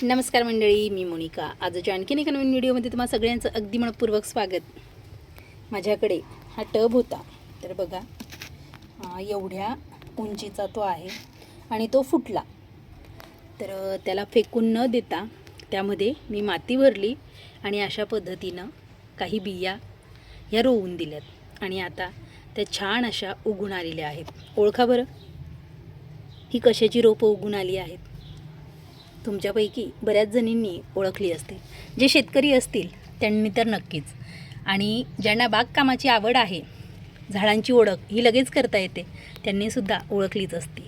नमस्कार मंडळी, मी मोनिका. आजच्या आणखीन एका नवीन व्हिडिओमध्ये तुम्हा सगळ्यांचं अगदी मनपूर्वक स्वागत. माझ्याकडे हा टब होता, तर बघा एवढ्या उंचीचा तो आहे आणि तो फुटला. तर त्याला फेकून न देता त्यामध्ये मी माती भरली आणि अशा पद्धतीनं काही बिया ह्या रोवून दिल्यात आणि आता त्या छान अशा उगून आलेल्या आहेत. ओळखा बरं ही कशाची रोपं उगून आली आहेत. तुमच्यापैकी बऱ्याच जणींनी ओळखली असतील. जे शेतकरी असतील त्यांनी तर नक्कीच, आणि ज्यांना बागकामाची आवड आहे, झाडांची ओळख ही लगेच करता येते, त्यांनीसुद्धा ओळखलीच असती.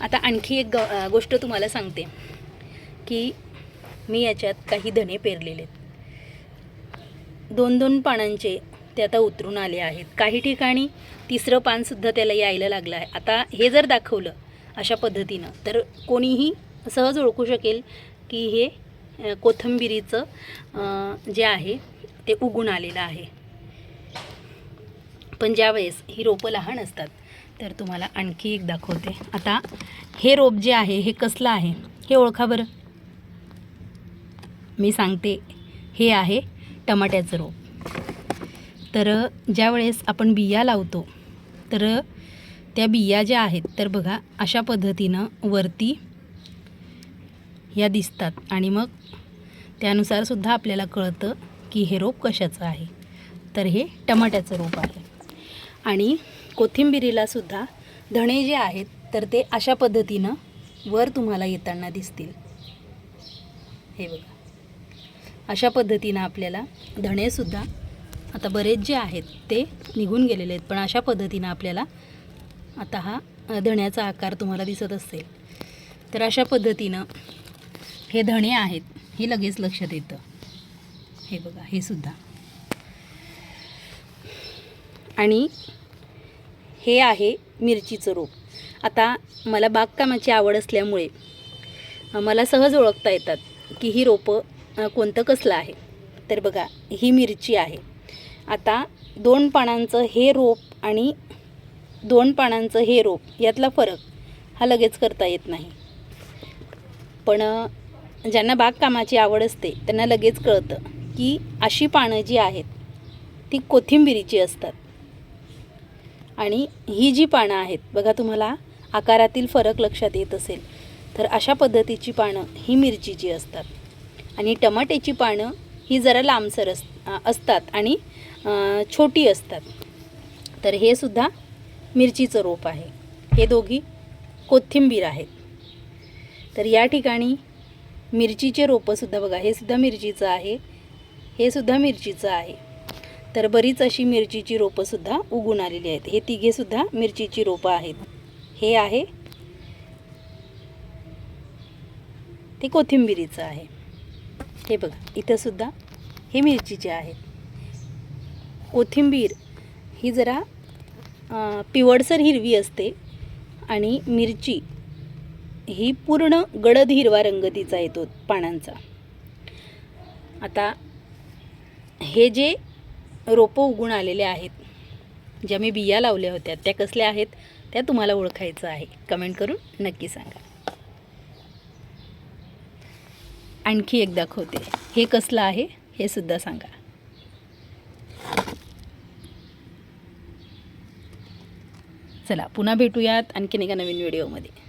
आता आणखी एक गोष्ट तुम्हाला सांगते की मी याच्यात काही धणे पेरलेले आहेत. 2-2 पानांचे ते आता उतरून आले आहेत. काही ठिकाणी 3रं पानसुद्धा त्याला यायला लागलं आहे. आता हे जर दाखवलं अशा पद्धतीनं तर कोणीही सहज ओळखू शकेल की हे कोथिंबिरीचं जे आहे ते उगून आलेलं आहे. पण ज्यावेळेस ही रोपं लहान असतात तर तुम्हाला आणखी एक दाखवते. आता हे रोप जे आहे हे कसलं आहे हे ओळखा बरं. मी सांगते, हे आहे टमाट्याचं रोप. तर ज्यावेळेस आपण बिया लावतो तर त्या बिया ज्या आहेत तर बघा अशा पद्धतीनं वरती या दिसतात आणि मग त्यानुसारसुद्धा आपल्याला कळतं की हे रोप कशाचं आहे. तर हे टमाट्याचं रोप आहे. आणि कोथिंबिरीलासुद्धा धणे जे आहेत तर ते अशा पद्धतीनं वर तुम्हाला येताना दिसतील. हे बघा अशा पद्धतीनं आपल्याला धणेसुद्धा आता बरेच जे आहेत ते निघून गेलेले आहेत, पण अशा पद्धतीनं आपल्याला आता हा धण्याचा आकार तुम्हाला दिसत असेल. तर अशा पद्धतीनं हे धणे आहेत हे लगेच लक्षात येतं. हे बघा हे सुद्धा. आणि हे आहे मिरचीचं रोप. आता मला बागकामाची आवड असल्यामुळे मला सहज ओळखता येतात की ही रोपं कोणतं कसलं आहे. तर बघा ही मिरची आहे. आता 2 पानांचं हे रोप आणि 2 पानांचं हे रोप यातला फरक हा लगेच करता येत नाही, पण ज्यांना बागकामाची आवड असते त्यांना लगेच कळतं की अशी पानं जी आहेत ती कोथिंबिरीची असतात आणि ही जी पानं आहेत बघा तुम्हाला आकारातील फरक लक्षात येत असेल. तर अशा पद्धतीची पानं ही मिरचीची असतात आणि टमाट्याची पानं ही जरा लांबसर असतात आणि छोटी असतात. तर हे सुद्धा मिरचीचं रोप आहे. हे दोघी कोथिंबीर आहेत. तर या ठिकाणी मिरचीचे रोपंसुद्धा बघा, हे सुद्धा मिरचीचं आहे, हे सुद्धा मिरचीचं आहे. तर बरीच अशी मिरचीची रोपंसुद्धा उगून आलेली आहेत. हे तिघेसुद्धा मिरचीची रोपं आहेत. हे आहे ते कोथिंबिरीचं आहे. हे बघा इथंसुद्धा हे मिरचीचे आहेत. कोथिंबीर ही जरा पिवळसर हिरवी असते आणि मिरची ही पूर्ण गडद हिरवा रंग तिचा येतो पानांचा. आता हे जे रोपं उगून आलेले आहेत, ज्या मी बिया लावल्या होत्या त्या कसल्या आहेत त्या तुम्हाला ओळखायचं आहे. कमेंट करून नक्की सांगा. आणखी एक दाखवते, हे कसलं आहे हे सुद्धा सांगा. चला पुन्हा भेटूयात आणखीन एका नवीन व्हिडिओमध्ये.